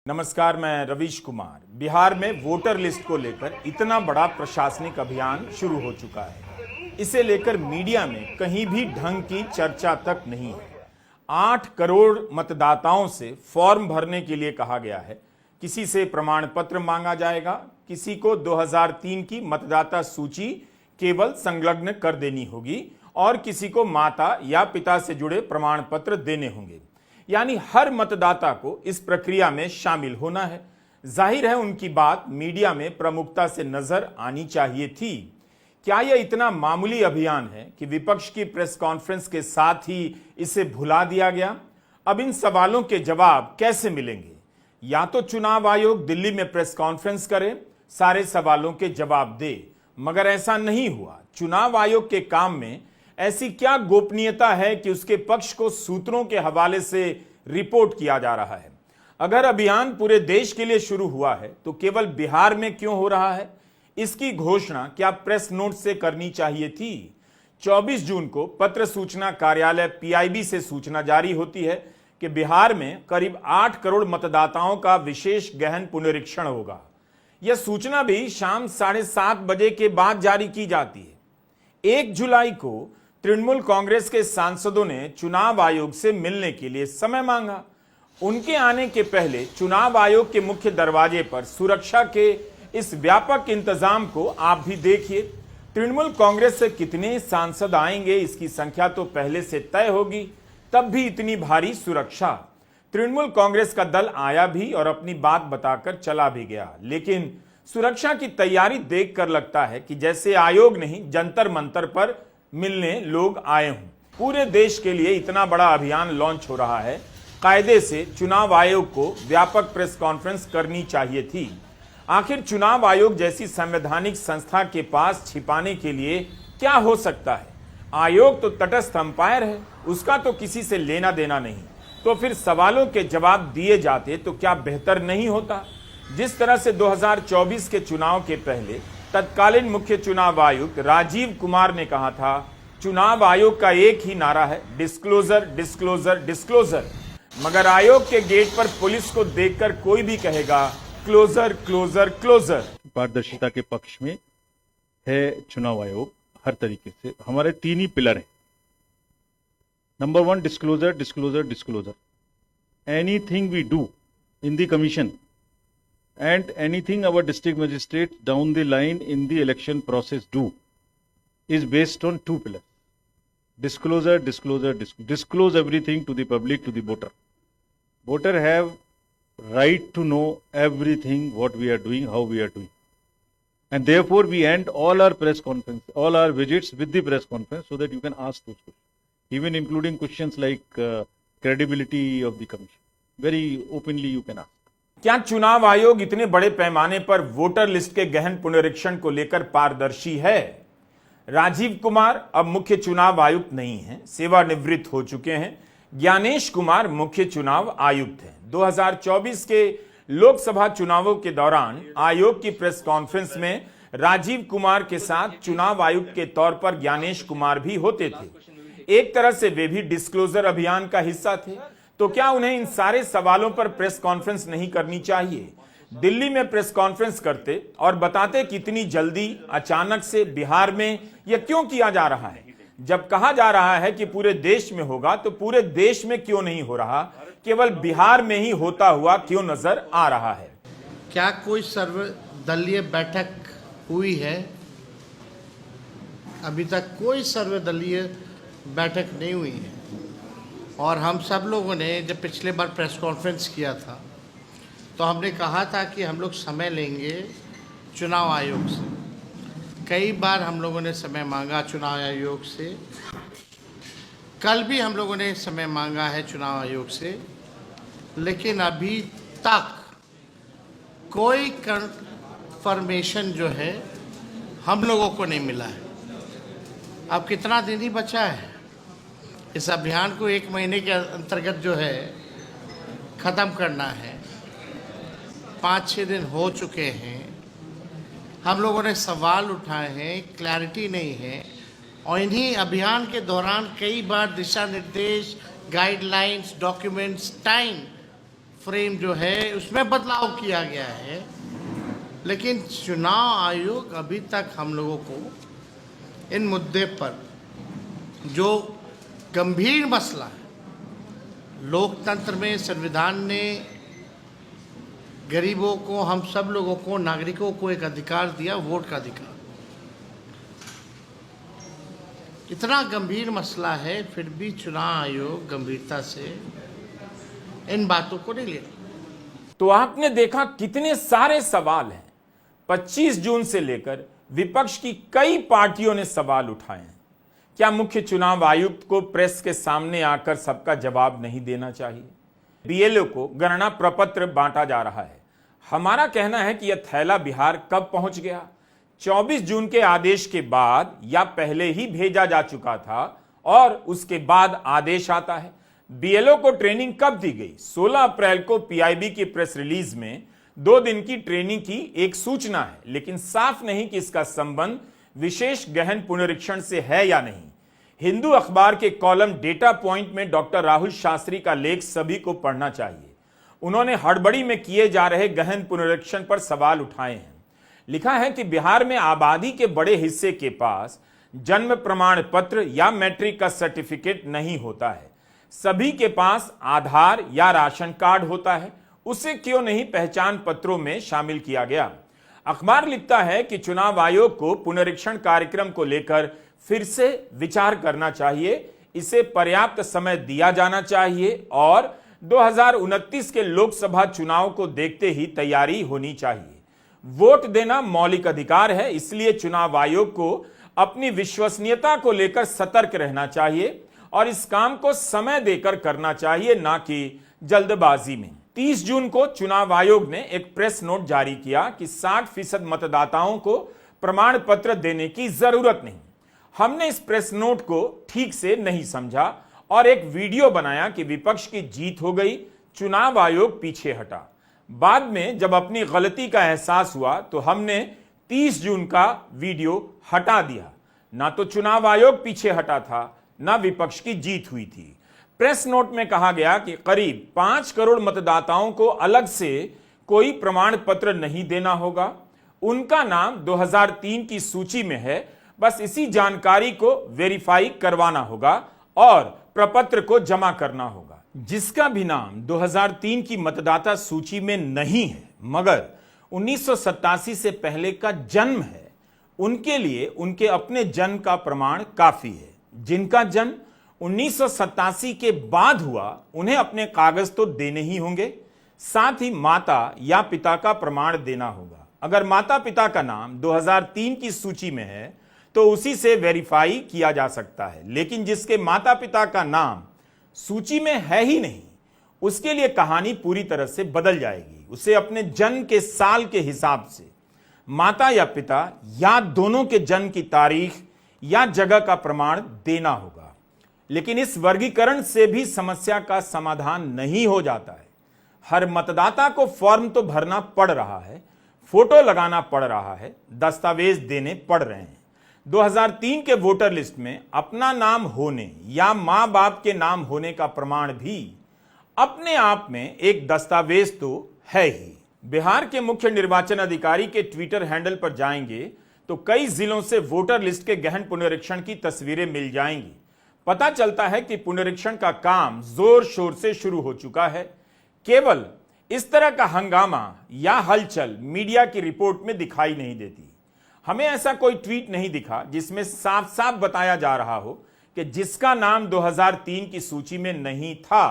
नमस्कार, मैं रवीश कुमार। बिहार में वोटर लिस्ट को लेकर इतना बड़ा प्रशासनिक अभियान शुरू हो चुका है। इसे लेकर मीडिया में कहीं भी ढंग की चर्चा तक नहीं है। 8 करोड़ मतदाताओं से फॉर्म भरने के लिए कहा गया है। किसी से प्रमाण पत्र मांगा जाएगा, किसी को 2003 की मतदाता सूची केवल संलग्न कर देनी होगी और किसी को माता या पिता से जुड़े प्रमाण पत्र देने होंगे। यानी हर मतदाता को इस प्रक्रिया में शामिल होना है। जाहिर है उनकी बात मीडिया में प्रमुखता से नजर आनी चाहिए थी। क्या यह इतना मामूली अभियान है कि विपक्ष की प्रेस कॉन्फ्रेंस के साथ ही इसे भुला दिया गया? अब इन सवालों के जवाब कैसे मिलेंगे? या तो चुनाव आयोग दिल्ली में प्रेस कॉन्फ्रेंस करे, सारे सवालों के जवाब दे, मगर ऐसा नहीं हुआ। चुनाव आयोग के काम में ऐसी क्या गोपनीयता है कि उसके पक्ष को सूत्रों के हवाले से रिपोर्ट किया जा रहा है? अगर अभियान पूरे देश के लिए शुरू हुआ है तो केवल बिहार में क्यों हो रहा है? इसकी घोषणा क्या प्रेस नोट से करनी चाहिए थी? 24 जून को पत्र सूचना कार्यालय पीआईबी से सूचना जारी होती है कि बिहार में करीब 8 करोड़ मतदाताओं का विशेष गहन पुनरीक्षण होगा। यह सूचना भी शाम 7:30 बजे के बाद जारी की जाती है। 1 जुलाई को तृणमूल कांग्रेस के सांसदों ने चुनाव आयोग से मिलने के लिए समय मांगा। उनके आने के पहले चुनाव आयोग के मुख्य दरवाजे पर सुरक्षा के इस व्यापक इंतजाम को आप भी देखिए। तृणमूल कांग्रेस से कितने सांसद आएंगे इसकी संख्या तो पहले से तय होगी, तब भी इतनी भारी सुरक्षा। तृणमूल कांग्रेस का दल आया भी और अपनी बात बताकर चला भी गया, लेकिन सुरक्षा की तैयारी देखकर लगता है कि जैसे आयोग नहीं जंतर मंतर पर मिलने लोग आए हों। पूरे देश के लिए इतना बड़ा अभियान लॉन्च हो रहा है, कायदे से चुनाव आयोग को व्यापक प्रेस कॉन्फ्रेंस करनी चाहिए थी। आखिर चुनाव आयोग जैसी संवैधानिक संस्था के पास छिपाने के लिए क्या हो सकता है? आयोग तो तटस्थ अंपायर है, उसका तो किसी से लेना देना नहीं। तो फिर सवालों के जवाब दिए जाते तो क्या बेहतर नहीं होता? जिस तरह से 2024 के चुनाव के पहले तत्कालीन मुख्य चुनाव आयुक्त राजीव कुमार ने कहा था, चुनाव आयोग का एक ही नारा है, डिस्क्लोजर डिस्क्लोजर डिस्क्लोजर। मगर आयोग के गेट पर पुलिस को देखकर कोई भी कहेगा क्लोजर क्लोजर क्लोजर। पारदर्शिता के पक्ष में है चुनाव आयोग हर तरीके से। हमारे 3 ही पिलर हैं। Number 1, disclosure disclosure disclosure. Anything we do in the commission and anything our district magistrate down the line in the election process do is based on 2 pillars: disclosure disclosure disclose everything to the public, to the voter have right to know everything what we are doing, how we are doing, and therefore we end all our press conference, all our visits with the press conference, so that you can ask those questions, even including questions like credibility of the commission. Very openly you can ask. क्या चुनाव आयोग इतने बड़े पैमाने पर voter list के गहन पुनरीक्षण को लेकर पारदर्शी है? राजीव कुमार अब मुख्य चुनाव आयुक्त नहीं हैं, सेवानिवृत्त हो चुके हैं। ज्ञानेश कुमार मुख्य चुनाव आयुक्त हैं। 2024 के लोकसभा चुनावों के दौरान आयोग की प्रेस कॉन्फ्रेंस में राजीव कुमार के साथ चुनाव आयुक्त के तौर पर ज्ञानेश कुमार भी होते थे। एक तरह से वे भी डिस्क्लोजर अभियान का हिस्सा थे। तो क्या उन्हें इन सारे सवालों पर प्रेस कॉन्फ्रेंस नहीं करनी चाहिए? दिल्ली में प्रेस कॉन्फ्रेंस करते और बताते कि इतनी जल्दी अचानक से बिहार में यह क्यों किया जा रहा है? जब कहा जा रहा है कि पूरे देश में होगा तो पूरे देश में क्यों नहीं हो रहा, केवल बिहार में ही होता हुआ क्यों नजर आ रहा है? क्या कोई सर्वदलीय बैठक हुई है? अभी तक कोई सर्वदलीय बैठक नहीं हुई है। और हम सब लोगों ने जब पिछले बार प्रेस कॉन्फ्रेंस किया था तो हमने कहा था कि हम लोग समय लेंगे चुनाव आयोग से। कई बार हम लोगों ने समय मांगा चुनाव आयोग से। कल भी हम लोगों ने समय मांगा है चुनाव आयोग से, लेकिन अभी तक कोई कंफर्मेशन जो है हम लोगों को नहीं मिला है। अब कितना दिन ही बचा है इस अभियान को? 1 महीने के अंतर्गत जो है ख़त्म करना है। 5-6 दिन हो चुके हैं। हम लोगों ने सवाल उठाए हैं, क्लैरिटी नहीं है। और इन्हीं अभियान के दौरान कई बार दिशा निर्देश, गाइडलाइंस, डॉक्यूमेंट्स, टाइम फ्रेम जो है उसमें बदलाव किया गया है, लेकिन चुनाव आयोग अभी तक हम लोगों को इन मुद्दे पर जो गंभीर मसला है, लोकतंत्र में संविधान ने गरीबों को, हम सब लोगों को, नागरिकों को एक अधिकार दिया, वोट का अधिकार। इतना गंभीर मसला है, फिर भी चुनाव आयोग गंभीरता से इन बातों को नहीं ले रहा। तो आपने देखा कितने सारे सवाल हैं। 25 जून से लेकर विपक्ष की कई पार्टियों ने सवाल उठाए हैं। क्या मुख्य चुनाव आयुक्त को प्रेस के सामने आकर सबका जवाब नहीं देना चाहिए? बीएलओ को गणना प्रपत्र बांटा जा रहा है। हमारा कहना है कि यह थैला बिहार कब पहुंच गया? 24 जून के आदेश के बाद या पहले ही भेजा जा चुका था और उसके बाद आदेश आता है। बीएलओ को ट्रेनिंग कब दी गई? 16 अप्रैल को पीआईबी की प्रेस रिलीज में 2 दिन की ट्रेनिंग की एक सूचना है, लेकिन साफ नहीं कि इसका संबंध विशेष गहन पुनरीक्षण से है या नहीं। हिंदू अखबार के कॉलम डेटा पॉइंट में डॉक्टर राहुल शास्त्री का लेख सभी को पढ़ना चाहिए। उन्होंने हड़बड़ी में किए जा रहे गहन पुनरीक्षण पर सवाल उठाए हैं। लिखा है कि बिहार में आबादी के बड़े हिस्से के पास जन्म प्रमाण पत्र या मैट्रिक का सर्टिफिकेट नहीं होता है। सभी के पास आधार या राशन कार्ड होता है, उसे क्यों नहीं पहचान पत्रों में शामिल किया गया? अखबार लिखता है कि चुनाव आयोग को पुनरीक्षण कार्यक्रम को लेकर फिर से विचार करना चाहिए, इसे पर्याप्त समय दिया जाना चाहिए और 2029 के लोकसभा चुनाव को देखते ही तैयारी होनी चाहिए। वोट देना मौलिक अधिकार है, इसलिए चुनाव आयोग को अपनी विश्वसनीयता को लेकर सतर्क रहना चाहिए और इस काम को समय देकर करना चाहिए, ना कि जल्दबाजी में। 30 जून को चुनाव आयोग ने एक प्रेस नोट जारी किया कि 60% मतदाताओं को प्रमाण पत्र देने की जरूरत नहीं। हमने इस प्रेस नोट को ठीक से नहीं समझा और एक वीडियो बनाया कि विपक्ष की जीत हो गई, चुनाव आयोग पीछे हटा। बाद में जब अपनी गलती का एहसास हुआ तो हमने 30 जून का वीडियो हटा दिया। ना तो चुनाव आयोग पीछे हटा था, ना विपक्ष की जीत हुई थी। प्रेस नोट में कहा गया कि करीब 5 करोड़ मतदाताओं को अलग से कोई प्रमाण पत्र नहीं देना होगा। उनका नाम 2003 की सूची में है, बस इसी जानकारी को वेरीफाई करवाना होगा और प्रपत्र को जमा करना होगा। जिसका भी नाम 2003 की मतदाता सूची में नहीं है मगर 1987 से पहले का जन्म है, उनके लिए उनके अपने जन्म का प्रमाण काफी है। जिनका जन्म 1987 के बाद हुआ, उन्हें अपने कागज तो देने ही होंगे, साथ ही माता या पिता का प्रमाण देना होगा। अगर माता पिता का नाम 2003 की सूची में है तो उसी से वेरीफाई किया जा सकता है, लेकिन जिसके माता पिता का नाम सूची में है ही नहीं, उसके लिए कहानी पूरी तरह से बदल जाएगी। उसे अपने जन्म के साल के हिसाब से माता या पिता या दोनों के जन्म की तारीख या जगह का प्रमाण देना होगा। लेकिन इस वर्गीकरण से भी समस्या का समाधान नहीं हो जाता है। हर मतदाता को फॉर्म तो भरना पड़ रहा है, फोटो लगाना पड़ रहा है, दस्तावेज देने पड़ रहे हैं। 2003 के वोटर लिस्ट में अपना नाम होने या मां बाप के नाम होने का प्रमाण भी अपने आप में एक दस्तावेज तो है ही। बिहार के मुख्य निर्वाचन अधिकारी के ट्विटर हैंडल पर जाएंगे तो कई जिलों से वोटर लिस्ट के गहन पुनरीक्षण की तस्वीरें मिल जाएंगी। पता चलता है कि पुनरीक्षण का काम जोर शोर से शुरू हो चुका है। केवल इस तरह का हंगामा या हलचल मीडिया की रिपोर्ट में दिखाई नहीं देती। हमें ऐसा कोई ट्वीट नहीं दिखा जिसमें साफ साफ बताया जा रहा हो कि जिसका नाम 2003 की सूची में नहीं था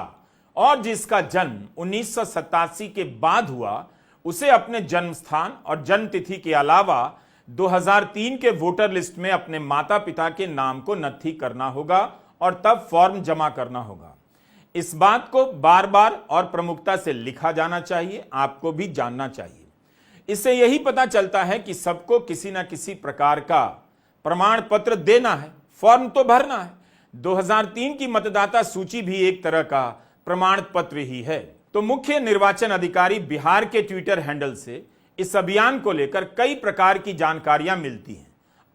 और जिसका जन्म 1987 के बाद हुआ, उसे अपने जन्म स्थान और जन्म तिथि के अलावा 2003 के वोटर लिस्ट में अपने माता पिता के नाम को नत्थी करना होगा और तब फॉर्म जमा करना होगा। इस बात को बार बार और प्रमुखता से लिखा जाना चाहिए, आपको भी जानना चाहिए। इससे यही पता चलता है कि सबको किसी न किसी प्रकार का प्रमाण पत्र देना है, फॉर्म तो भरना है। 2003 की मतदाता सूची भी एक तरह का प्रमाण पत्र ही है। तो मुख्य निर्वाचन अधिकारी बिहार के ट्विटर हैंडल से इस अभियान को लेकर कई प्रकार की जानकारियां मिलती हैं।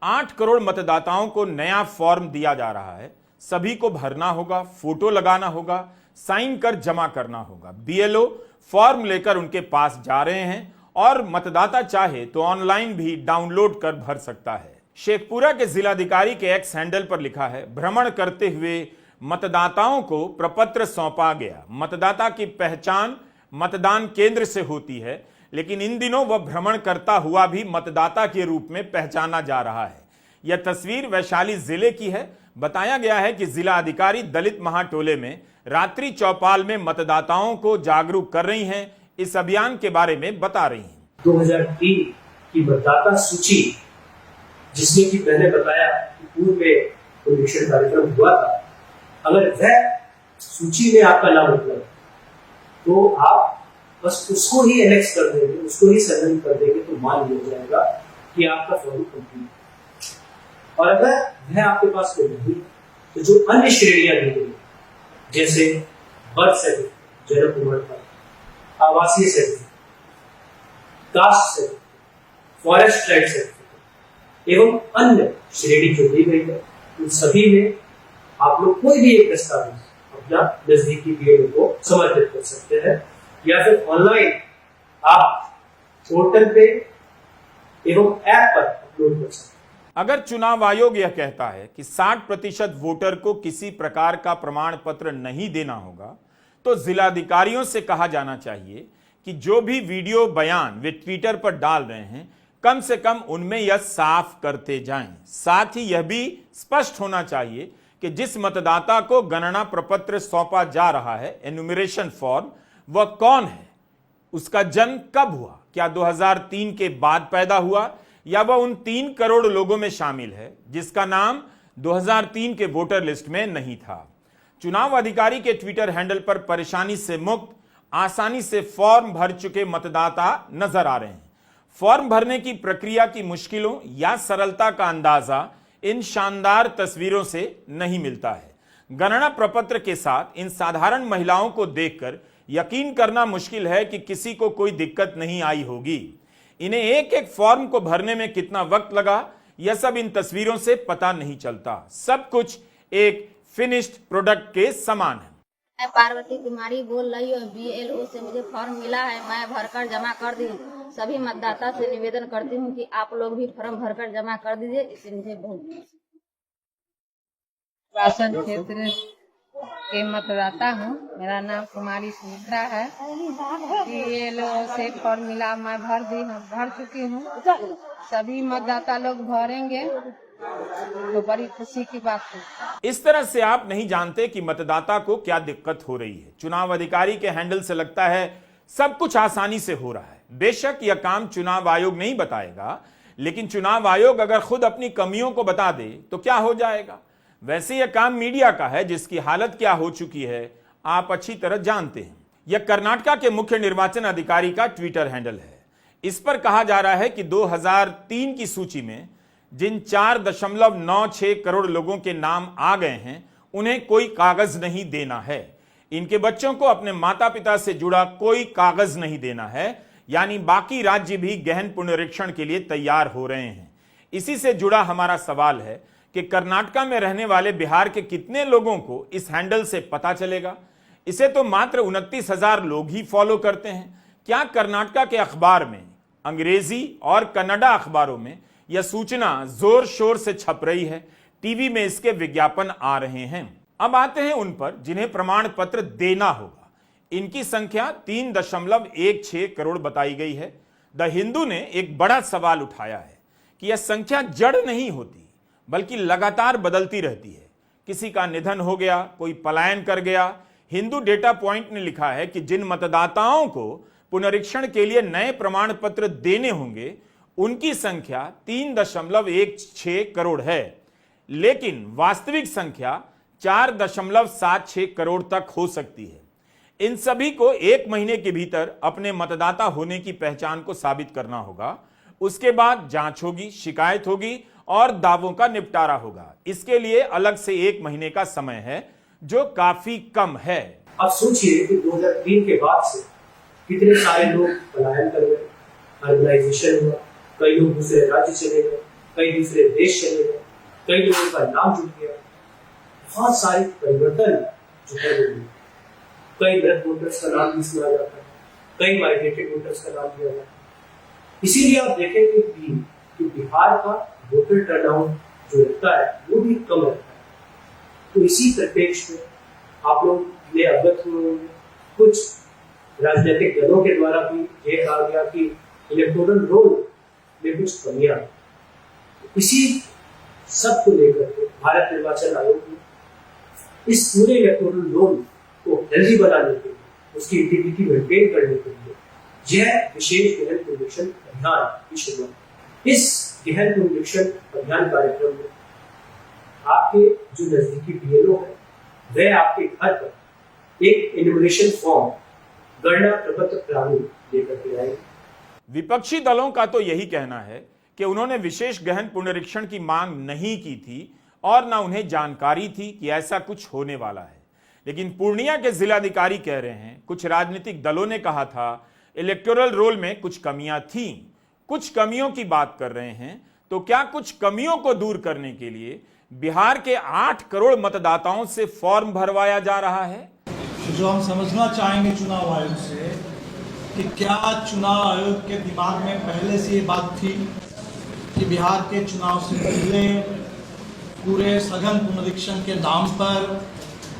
8 करोड़ मतदाताओं को नया फॉर्म दिया जा रहा है, सभी को भरना होगा, फोटो लगाना होगा, साइन कर जमा करना होगा। बीएलओ फॉर्म लेकर उनके पास जा रहे हैं और मतदाता चाहे तो ऑनलाइन भी डाउनलोड कर भर सकता है। शेखपुरा के जिलाधिकारी के एक्स हैंडल पर लिखा है, भ्रमण करते हुए मतदाताओं को प्रपत्र सौंपा गया। मतदाता की पहचान मतदान केंद्र से होती है, लेकिन इन दिनों वह भ्रमण करता हुआ भी मतदाता के रूप में पहचाना जा रहा है। यह तस्वीर वैशाली जिले की है। बताया गया है कि जिला अधिकारी दलित महाटोले में रात्रि चौपाल में मतदाताओं को जागरूक कर रही हैं। इस अभियान के बारे में बता रही हैं। 2003 की मतदाता सूची, जिसमें कि पहले बताया कि पूर्व में पुनरीक्षण कार्यक्रम हुआ था, अगर वह सूची में आपका नाम उपलब्ध तो आप बस उसको ही एनेक्स कर देंगे, उसको ही संलग्न कर देंगे तो मान लिया जाएगा कि आपका फॉर्म कंप्लीट। और अगर वह आपके पास कोई नहीं तो जो अन्य श्रेणियां दी गई, जैसे बर्थ सर्टिफिकेट, जन्म प्रमाण पत्र, आवासीय certificate, caste certificate, forest right certificate एवं अन्य श्रेणी जो दी गई है, उन सभी में आप लोग कोई भी एक दस्तावेज अपना नजदीकी बीएलओ को समर्पित कर सकते हैं, या फिर ऑनलाइन आप पोर्टल पे एवं ऐप पर अपलोड कर सकते हैं। अगर चुनाव आयोग यह कहता है कि 60% वोटर को किसी प्रकार का प्रमाण पत्र नहीं देना होगा, तो जिलाधिकारियों से कहा जाना चाहिए कि जो भी वीडियो बयान वे ट्विटर पर डाल रहे हैं, कम से कम उनमें यह साफ करते जाएं। साथ ही यह भी स्पष्ट होना चाहिए कि जिस मतदाता को गणना प्रपत्र सौंपा जा रहा है, एनुमरेशन फॉर्म, वह कौन है, उसका जन्म कब हुआ, क्या 2003 के बाद पैदा हुआ या वह उन 3 करोड़ लोगों में शामिल है जिसका नाम 2003 के वोटर लिस्ट में नहीं था। चुनाव अधिकारी के ट्विटर हैंडल पर परेशानी से मुक्त, आसानी से फॉर्म भर चुके मतदाता नजर आ रहे हैं। फॉर्म भरने की प्रक्रिया की मुश्किलों या सरलता का अंदाजा इन शानदार तस्वीरों से नहीं मिलता है। गणना प्रपत्र के साथ इन साधारण महिलाओं को देखकर यकीन करना मुश्किल है कि किसी को कोई दिक्कत नहीं आई होगी। इन्हें एक एक फॉर्म को भरने में कितना वक्त लगा, यह सब इन तस्वीरों से पता नहीं चलता। सब कुछ एक फिनिश्ड प्रोडक्ट के समान है। मैं पार्वती कुमारी बोल रही हूँ। बीएलओ से मुझे फॉर्म मिला है, मैं भरकर जमा कर दी। सभी मतदाता से निवेदन करती हूँ कि आप लोग भी फॉर्म भरकर जमा कर दीजिए। इससे मुझे बहुत शासन क्षेत्र के मतदाता हूँ। मेरा नाम कुमारी सुमित्रा है। बीएलओ से फॉर्म मिला, मैं भर चुकी हूँ। सभी मतदाता लोग भरेंगे तो बड़ी खुशी की बात है। इस तरह से आप नहीं जानते कि मतदाता को क्या दिक्कत हो रही है। चुनाव अधिकारी के हैंडल से लगता है सब कुछ आसानी से हो रहा है। बेशक यह काम चुनाव आयोग नहीं बताएगा, लेकिन चुनाव आयोग अगर खुद अपनी कमियों को बता दे तो क्या हो जाएगा। वैसे यह काम मीडिया का है, जिसकी हालत क्या हो चुकी है आप अच्छी तरह जानते हैं। यह कर्नाटका के मुख्य निर्वाचन अधिकारी का ट्विटर हैंडल है। इस पर कहा जा रहा है कि 2003 की सूची में जिन 4.96 करोड़ लोगों के नाम आ गए हैं, उन्हें कोई कागज नहीं देना है। इनके बच्चों को अपने माता पिता से जुड़ा कोई कागज नहीं देना है, यानी बाकी राज्य भी गहन पुनरीक्षण के लिए तैयार हो रहे हैं। इसी से जुड़ा हमारा सवाल है कि कर्नाटका में रहने वाले बिहार के कितने लोगों को इस हैंडल से पता चलेगा। इसे तो मात्र 29,000 लोग ही फॉलो करते हैं। क्या कर्नाटका के अखबार में, अंग्रेजी और कन्नड़ा अखबारों में यह सूचना जोर शोर से छप रही है? टीवी में इसके विज्ञापन आ रहे हैं। अब आते हैं उन पर जिन्हें प्रमाण पत्र देना होगा। इनकी संख्या 3.16 करोड़ बताई गई है। द हिंदू ने एक बड़ा सवाल उठाया है कि यह संख्या जड़ नहीं होती, बल्कि लगातार बदलती रहती है। किसी का निधन हो गया, कोई पलायन कर गया। हिंदू डेटा पॉइंट ने लिखा है कि जिन मतदाताओं को पुनरीक्षण के लिए नए प्रमाण पत्र देने होंगे, उनकी संख्या 3.16 करोड़ है, लेकिन वास्तविक संख्या 4.76 करोड़ तक हो सकती है। इन सभी को 1 महीने के भीतर अपने मतदाता होने की पहचान को साबित करना होगा। उसके बाद जांच होगी, शिकायत होगी और दावों का निपटारा होगा। इसके लिए अलग से 1 महीने का समय है, जो काफी कम है। अब सोचिए कि 2003 के बाद से कितने सारे लोग पलायन कर गए, अर्बनाइजेशन हुआ, कई लोग दूसरे राज्य चले गए, कई दूसरे देश चले गए, कई लोगों का नाम जुड़ गया। बहुत सारे परिवर्तन जो है वो, कई मृत वोटर्स का नाम भी सुना जाता है, कई माइग्रेटेड वोटर्स का नाम दिया गया। इसीलिए आप देखेंगे कि बिहार का वोटर टर्नआउट जो रहता है वो भी कम रहता है। तो इसी परिप्रेक्ष्य में आप लोग ये अवगत हुए होंगे, कुछ राजनीतिक दलों के द्वारा भी ये कहा गया कि इलेक्टोरल रोल में कुछ कमियां। इसी सब को लेकर के भारत निर्वाचन आयोग ने इस पूरे इलेक्टोरल रोल को हेल्दी बनाने के लिए, उसकी इंटीग्रिटी मेंटेन करने के लिए यह विशेष गहन पुनरीक्षण अभियान की शुरुआत। इस गहन पुनरीक्षण अभियान कार्यक्रम में आपके जो नजदीकी बीएलओ है वह आपके घर पर एक एनुमरेशन फॉर्म गणना प्रपत्र प्रारूप लेकर के आएंगे। विपक्षी दलों का तो यही कहना है कि उन्होंने विशेष गहन पुनरीक्षण की मांग नहीं की थी और न उन्हें जानकारी थी कि ऐसा कुछ होने वाला है। लेकिन पूर्णिया के जिलाधिकारी कह रहे हैं कुछ राजनीतिक दलों ने कहा था इलेक्टोरल रोल में कुछ कमियां थीं, कुछ कमियों की बात कर रहे हैं। तो क्या कुछ कमियों को दूर करने के लिए बिहार के 8 करोड़ मतदाताओं से फॉर्म भरवाया जा रहा है? जो हम समझना चाहेंगे चुनाव आयोग से कि क्या चुनाव आयोग के दिमाग में पहले से ये बात थी कि बिहार के चुनाव से पहले पूरे सघन पुनरीक्षण के नाम पर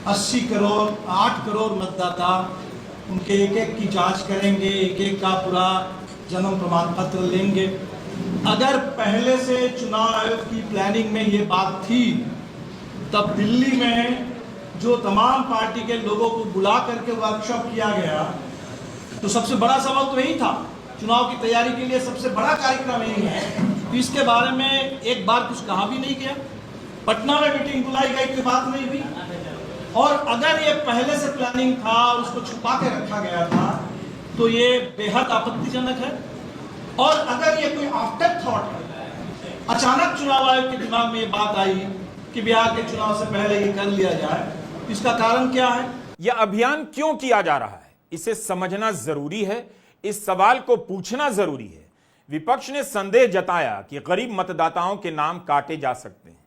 80 करोड़ 8 करोड़ मतदाता उनके एक एक की जांच करेंगे, एक एक का पूरा जन्म प्रमाण पत्र लेंगे। अगर पहले से चुनाव आयोग की प्लानिंग में ये बात थी तब दिल्ली में जो तमाम पार्टी के लोगों को बुला करके वर्कशॉप किया गया तो सबसे बड़ा सबक तो यही था, चुनाव की तैयारी के लिए सबसे बड़ा कार्यक्रम यही है। तो इसके बारे में एक बार कुछ कहा भी नहीं गया, पटना में मीटिंग बुलाई गई, कोई बात नहीं हुई। और अगर ये पहले से प्लानिंग था और उसको छुपा के रखा गया था तो ये बेहद आपत्तिजनक है। और अगर ये कोई आफ्टर थॉट है, अचानक चुनाव आयोग के दिमाग में ये बात आई कि बिहार के चुनाव से पहले ये कर लिया जाए, इसका कारण क्या है? यह अभियान क्यों किया जा रहा है, इसे समझना जरूरी है, इस सवाल को पूछना जरूरी है। विपक्ष ने संदेह जताया कि गरीब मतदाताओं के नाम काटे जा सकते हैं।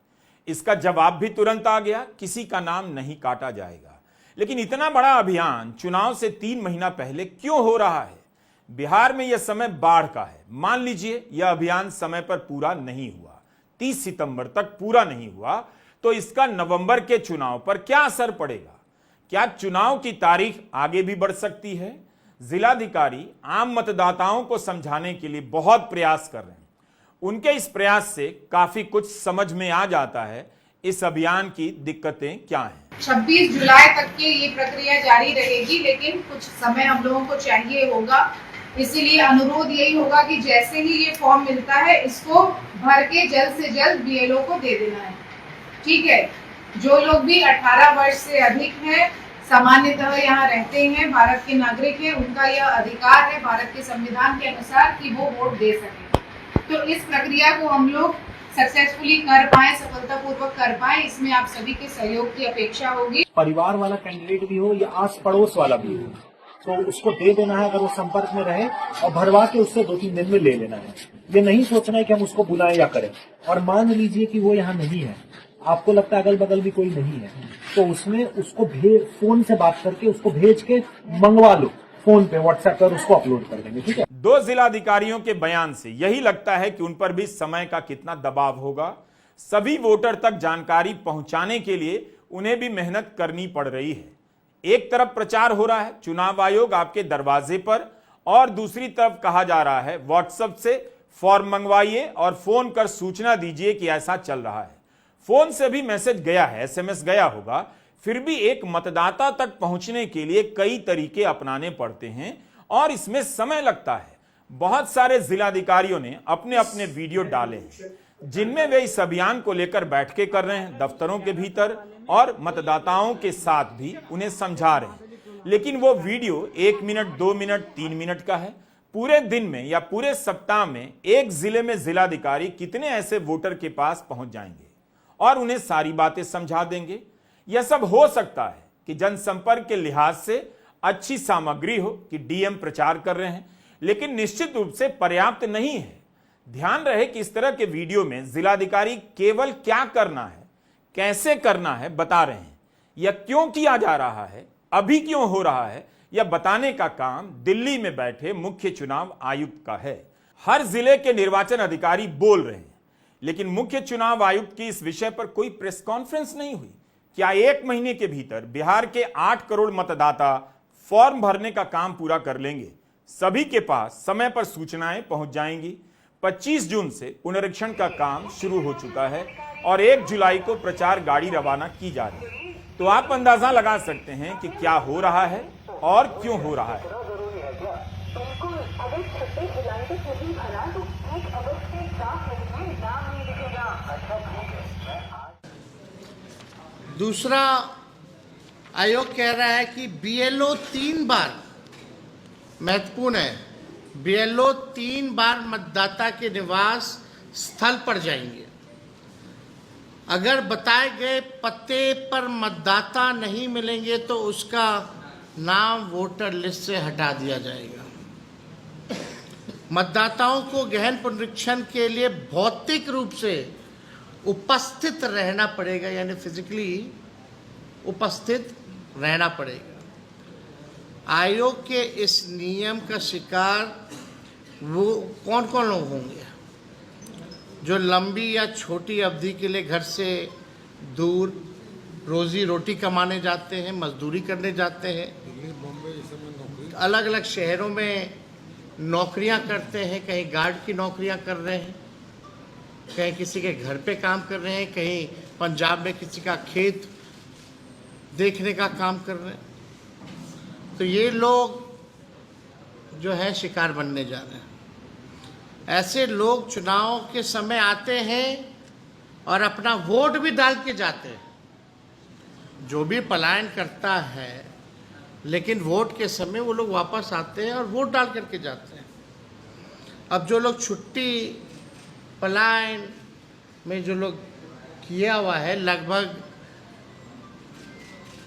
इसका जवाब भी तुरंत आ गया, किसी का नाम नहीं काटा जाएगा। लेकिन इतना बड़ा अभियान चुनाव से 3 महीना पहले क्यों हो रहा है? बिहार में यह समय बाढ़ का है। मान लीजिए यह अभियान समय पर पूरा नहीं हुआ, 30 सितंबर तक पूरा नहीं हुआ, तो इसका नवंबर के चुनाव पर क्या असर पड़ेगा? क्या चुनाव की तारीख आगे भी बढ़ सकती है? जिलाधिकारी आम मतदाताओं को समझाने के लिए बहुत प्रयास कर रहे हैं। उनके इस प्रयास से काफी कुछ समझ में आ जाता है इस अभियान की दिक्कतें क्या हैं। 26 जुलाई तक की ये प्रक्रिया जारी रहेगी, लेकिन कुछ समय हम लोगों को चाहिए होगा। इसीलिए अनुरोध यही होगा कि जैसे ही ये फॉर्म मिलता है इसको भर के जल्द से जल्द बीएलओ को दे देना है, ठीक है। जो लोग भी 18 वर्ष से अधिक हैं, सामान्यतः यहाँ रहते हैं, भारत के नागरिक हैं, उनका यह अधिकार है भारत के संविधान के अनुसार कि वो वोट दे सकें। तो इस प्रक्रिया को हम लोग सक्सेसफुली कर पाए, सफलतापूर्वक कर पाए, इसमें आप सभी के सहयोग की अपेक्षा होगी। परिवार वाला कैंडिडेट भी हो या आस पड़ोस वाला भी हो तो उसको दे देना है, अगर वो संपर्क में रहे, और भरवा के उससे 2-3 दिन में ले लेना है। ये नहीं सोचना है कि हम उसको बुलाएं या करें। और मान लीजिए कि वो यहाँ नहीं है, आपको लगता है अगल बगल भी कोई नहीं है, तो उसमें उसको फोन से बात करके उसको भेज के मंगवा लो, फोन पे व्हाट्सएप पर उसको अपलोड कर देंगे, ठीक है। 2 जिलाधिकारियों के बयान से यही लगता है कि उन पर भी समय का कितना दबाव होगा। सभी वोटर तक जानकारी पहुंचाने के लिए उन्हें भी मेहनत करनी पड़ रही है। एक तरफ प्रचार हो रहा है चुनाव आयोग आपके दरवाजे पर, और दूसरी तरफ कहा जा रहा है व्हाट्सएप से फॉर्म मंगवाइए और फोन कर सूचना दीजिए कि ऐसा चल रहा है। फोन से भी मैसेज गया है, एसएमएस गया होगा, फिर भी एक मतदाता तक पहुंचने के लिए कई तरीके अपनाने पड़ते हैं और इसमें समय लगता है। बहुत सारे जिलाधिकारियों ने अपने अपने वीडियो डाले हैं जिनमें वे इस अभियान को लेकर बैठकें कर रहे हैं दफ्तरों के भीतर, और मतदाताओं के साथ भी उन्हें समझा रहे हैं। लेकिन वो वीडियो 1 मिनट, 2 मिनट, 3 मिनट का है। पूरे दिन में या पूरे सप्ताह में एक जिले में जिलाधिकारी कितने ऐसे वोटर के पास पहुंच जाएंगे और उन्हें सारी बातें समझा देंगे? यह सब हो सकता है कि जनसंपर्क के लिहाज से अच्छी सामग्री हो कि डीएम प्रचार कर रहे हैं, लेकिन निश्चित रूप से पर्याप्त नहीं है। ध्यान रहे कि इस तरह के वीडियो में जिलाधिकारी केवल क्या करना है, कैसे करना है बता रहे हैं। यह क्यों किया जा रहा है, अभी क्यों हो रहा है, यह बताने का काम दिल्ली में बैठे मुख्य चुनाव आयुक्त का है। हर जिले के निर्वाचन अधिकारी बोल रहे हैं, लेकिन मुख्य चुनाव आयुक्त की इस विषय पर कोई प्रेस कॉन्फ्रेंस नहीं हुई। क्या 1 महीने के भीतर बिहार के 8 करोड़ मतदाता फॉर्म भरने का काम पूरा कर लेंगे? सभी के पास समय पर सूचनाएं पहुंच जाएंगी। 25 जून से पुनरीक्षण का काम शुरू हो चुका है और 1 जुलाई को प्रचार गाड़ी रवाना की जा रही है। तो आप अंदाजा लगा सकते हैं कि क्या हो रहा है और क्यों हो रहा है। दूसरा, आयोग कह रहा है कि बीएलओ 3 बार, महत्वपूर्ण है, बीएलओ 3 बार मतदाता के निवास स्थल पर जाएंगे। अगर बताए गए पते पर मतदाता नहीं मिलेंगे तो उसका नाम वोटर लिस्ट से हटा दिया जाएगा। मतदाताओं को गहन पुनरीक्षण के लिए भौतिक रूप से उपस्थित रहना पड़ेगा, यानी फिजिकली उपस्थित रहना पड़ेगा। आयोग के इस नियम का शिकार वो कौन कौन लोग होंगे? जो लंबी या छोटी अवधि के लिए घर से दूर रोजी रोटी कमाने जाते हैं, मजदूरी करने जाते हैं, अलग अलग शहरों में नौकरियां करते हैं, कहीं गार्ड की नौकरियां कर रहे हैं, कहीं किसी के घर पे काम कर रहे हैं, कहीं पंजाब में किसी का खेत देखने का काम कर रहे हैं। तो ये लोग जो है शिकार बनने जा रहे हैं। ऐसे लोग चुनाव के समय आते हैं और अपना वोट भी डाल के जाते हैं। जो भी पलायन करता है, लेकिन वोट के समय वो लोग वापस आते हैं और वोट डाल करके जाते हैं। अब जो लोग छुट्टी पलायन में जो लोग किया हुआ है, लगभग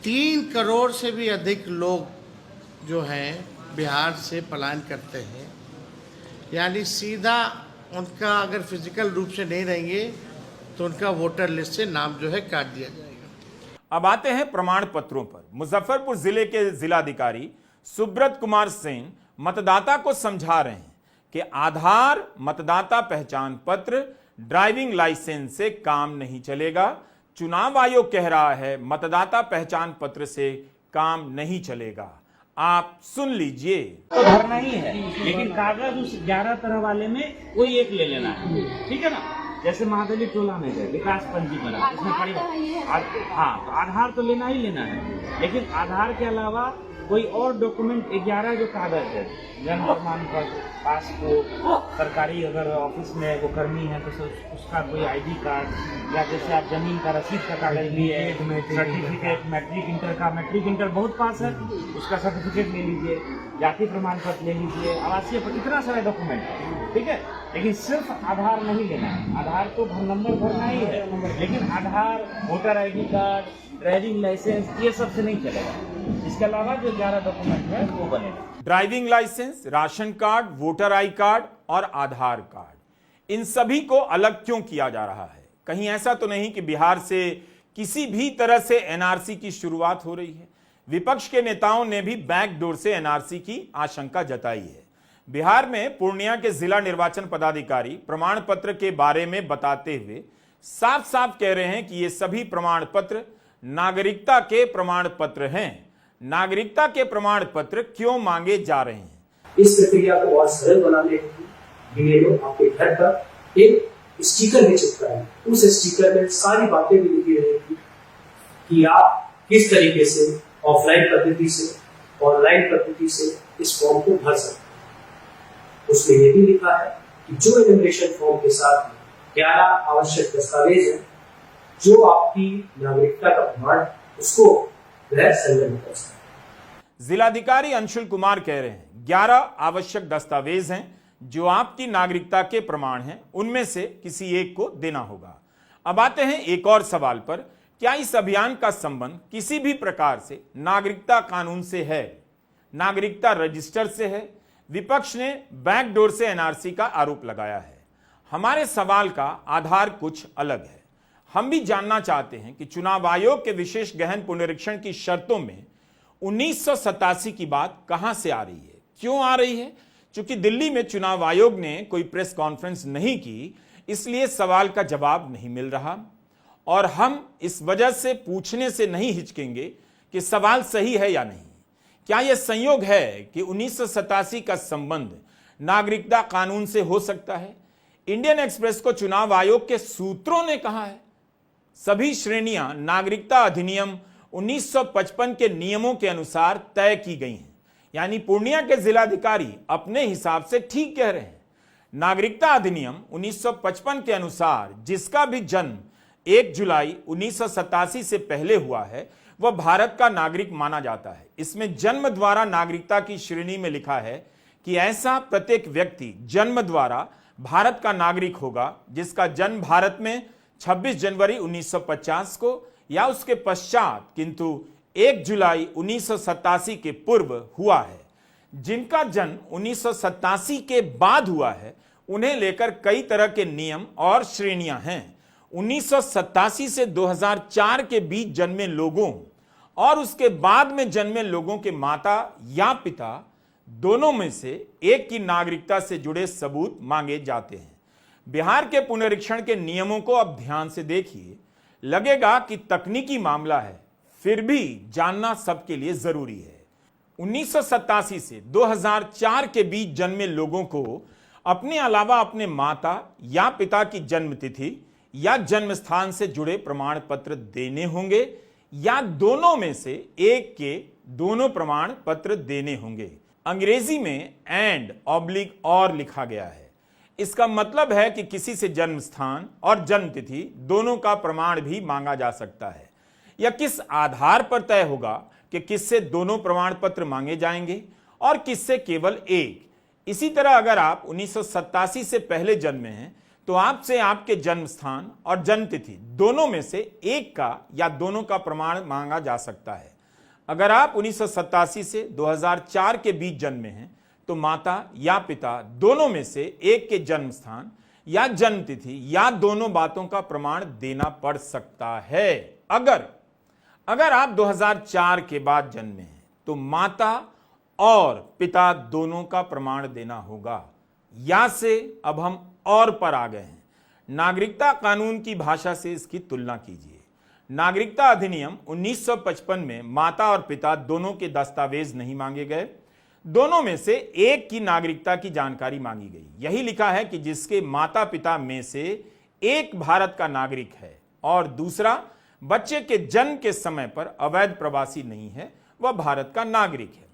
3 करोड़ से भी अधिक लोग जो हैं बिहार से पलायन करते हैं। यानी सीधा उनका अगर फिजिकल रूप से नहीं रहेंगे तो उनका वोटर लिस्ट से नाम जो है काट दिया जाएगा। अब आते हैं प्रमाण पत्रों पर। मुजफ्फरपुर जिले के जिलाधिकारी सुब्रत कुमार सेन मतदाता को समझा रहे हैं कि आधार, मतदाता पहचान पत्र, ड्राइविंग लाइसेंस से काम नहीं चलेगा। चुनाव आयोग कह रहा है मतदाता पहचान पत्र से काम नहीं चलेगा। आप सुन लीजिए। तो भरना ही है, लेकिन कागज उस 11 तरह वाले में कोई एक ले लेना है, ठीक है ना। जैसे महादेवी टोला में है विकास पंजी बना, उसमें हाँ, तो आधार तो लेना ही लेना है, लेकिन आधार के अलावा कोई और डॉक्यूमेंट 11 जो कागज है, जन्म प्रमाण पत्र, पासपोर्ट, सरकारी अगर ऑफिस में वो कर्मी है तो उसका कोई आईडी कार्ड, या जैसे आप जमीन का रसीद का कागज लिए, सर्टिफिकेट, मैट्रिक इंटर बहुत पास है उसका सर्टिफिकेट ले लीजिए, जाति प्रमाण पत्र ले लीजिए, आवासीय पर इतना सारा डॉक्यूमेंट, ठीक है। लेकिन सिर्फ आधार नहीं लेना है। आधार तो नंबर भरना ही है, लेकिन Aadhaar, voter ID card, driving licence, ये सब से नहीं चलेगा। इसके अलावा जो 11 डॉक्यूमेंट है वो बनेगा। Driving licence, ration card, voter I card और आधार कार्ड, इन सभी को अलग क्यों किया जा रहा है? कहीं ऐसा तो नहीं कि बिहार से किसी भी तरह से NRC की शुरुआत हो रही है? विपक्ष के नेताओं ने भी बैकडोर से NRC की आशंका जताई है। बिहार में पूर्णिया के जिला निर्वाचन पदाधिकारी प्रमाण पत्र के बारे में बताते हुए साफ साफ कह रहे हैं कि ये सभी प्रमाण पत्र नागरिकता के प्रमाण पत्र हैं। नागरिकता के प्रमाण पत्र क्यों मांगे जा रहे हैं? इस प्रक्रिया को और सरल बनाने के लिए लोग आपके घर पर एक स्टिकर भी चिपकाएं। उस स्टिकर में सारी बातें भी लिखी रहेगी कि आप किस तरीके से ऑफलाइन पद्धति से, ऑनलाइन पद्धति से इस फॉर्म को भर सकते हैं। उसमें यह भी लिखा है कि जो एनुमरेशन फॉर्म के साथ 11 आवश्यक दस्तावेज हैं, जो आपकी नागरिकता का प्रमाण, उसको वह संलग्न कर सकते हैं। जिलाधिकारी अंशुल कुमार कह रहे हैं 11 आवश्यक दस्तावेज हैं जो आपकी नागरिकता के प्रमाण हैं, उनमें से किसी एक को देना होगा। अब आते हैं एक और सवाल पर, क्या इस अभियान का संबंध किसी भी प्रकार से नागरिकता कानून से है, नागरिकता रजिस्टर से है? विपक्ष ने बैकडोर से NRC का आरोप लगाया है। हमारे सवाल का आधार कुछ अलग है। हम भी जानना चाहते हैं कि चुनाव आयोग के विशेष गहन पुनरीक्षण की शर्तों में 1987 की बात कहां से आ रही है, क्यों आ रही है? क्योंकि दिल्ली में चुनाव आयोग ने कोई प्रेस कॉन्फ्रेंस नहीं की, इसलिए सवाल का जवाब नहीं मिल रहा। और हम इस वजह से पूछने से नहीं हिचकेंगे कि सवाल सही है या नहीं। क्या यह संयोग है कि 1987 का संबंध नागरिकता कानून से हो सकता है? इंडियन एक्सप्रेस को चुनाव आयोग के सूत्रों ने कहा है सभी श्रेणियां नागरिकता अधिनियम 1955 के नियमों के अनुसार तय की गई हैं। यानी पूर्णिया के जिलाधिकारी अपने हिसाब से ठीक कह रहे हैं। नागरिकता अधिनियम 1955 के अनुसार जिसका भी जन्म 1 जुलाई 1987 से पहले हुआ है वह भारत का नागरिक माना जाता है। इसमें जन्म द्वारा नागरिकता की श्रेणी में लिखा है कि ऐसा प्रत्येक व्यक्ति जन्म द्वारा भारत का नागरिक होगा जिसका जन्म भारत में 26 जनवरी 1950 को या उसके पश्चात किंतु 1 जुलाई 1987 के पूर्व हुआ है। जिनका जन्म 1987 के बाद हुआ है उन्हें लेकर कई तरह के नियम और श्रेणियां हैं। 1987 से 2004 के बीच जन्मे लोगों और उसके बाद में जन्मे लोगों के माता या पिता दोनों में से एक की नागरिकता से जुड़े सबूत मांगे जाते हैं। बिहार के पुनरीक्षण के नियमों को अब ध्यान से देखिए, लगेगा कि तकनीकी मामला है, फिर भी जानना सबके लिए जरूरी है। 1987 से 2004 के बीच जन्मे लोगों को अपने अलावा अपने माता या पिता की जन्म तिथि या जन्म स्थान से जुड़े प्रमाण पत्र देने होंगे या दोनों में से एक के दोनों प्रमाण पत्र देने होंगे। अंग्रेजी में एंड ऑब्लिक और लिखा गया है। इसका मतलब है कि किसी से जन्म स्थान और जन्म तिथि दोनों का प्रमाण भी मांगा जा सकता है। यह किस आधार पर तय होगा कि किससे दोनों प्रमाण पत्र मांगे जाएंगे और किससे केवल एक। इसी तरह अगर आप 1987 से पहले जन्मे हैं तो आपसे आपके जन्म स्थान और जन्म तिथि दोनों में से एक का या दोनों का प्रमाण मांगा जा सकता है। अगर आप 1987 से 2004 के बीच जन्मे हैं तो माता या पिता दोनों में से एक के जन्म स्थान या जन्म तिथि या दोनों बातों का प्रमाण देना पड़ सकता है। अगर आप 2004 के बाद जन्मे हैं तो माता और पिता दोनों का प्रमाण देना होगा। या से अब हम और पर आ गए हैं। नागरिकता कानून की भाषा से इसकी तुलना कीजिए। नागरिकता अधिनियम 1955 में माता और पिता दोनों के दस्तावेज नहीं मांगे गए, दोनों में से एक की नागरिकता की जानकारी मांगी गई। यही लिखा है कि जिसके माता पिता में से एक भारत का नागरिक है और दूसरा बच्चे के जन्म के समय पर अवैध प्रवासी नहीं है, वह भारत का नागरिक है।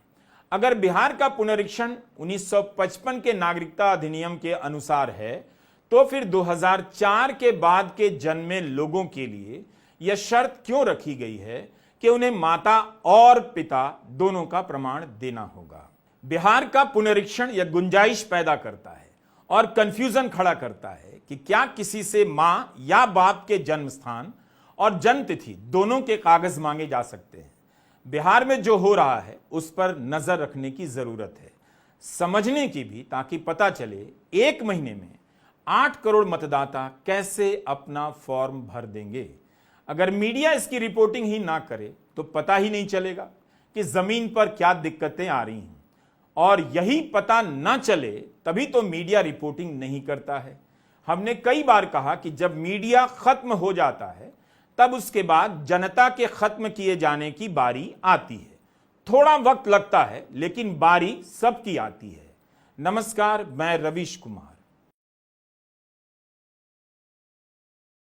अगर बिहार का पुनरीक्षण 1955 के नागरिकता अधिनियम के अनुसार है तो फिर 2004 के बाद के जन्मे लोगों के लिए यह शर्त क्यों रखी गई है कि उन्हें माता और पिता दोनों का प्रमाण देना होगा? बिहार का पुनरीक्षण यह गुंजाइश पैदा करता है और कंफ्यूजन खड़ा करता है कि क्या किसी से मां या बाप के जन्म स्थान और जन्म तिथि दोनों के कागज मांगे जा सकते हैं। बिहार में जो हो रहा है उस पर नजर रखने की जरूरत है, समझने की भी, ताकि पता चले 1 महीने में 8 करोड़ मतदाता कैसे अपना फॉर्म भर देंगे। अगर मीडिया इसकी रिपोर्टिंग ही ना करे तो पता ही नहीं चलेगा कि जमीन पर क्या दिक्कतें आ रही हैं, और यही पता ना चले तभी तो मीडिया रिपोर्टिंग नहीं करता है। हमने कई बार कहा कि जब मीडिया खत्म हो जाता है तब उसके बाद जनता के खत्म किए जाने की बारी आती है। थोड़ा वक्त लगता है लेकिन बारी सबकी आती है। नमस्कार, मैं रवीश कुमार।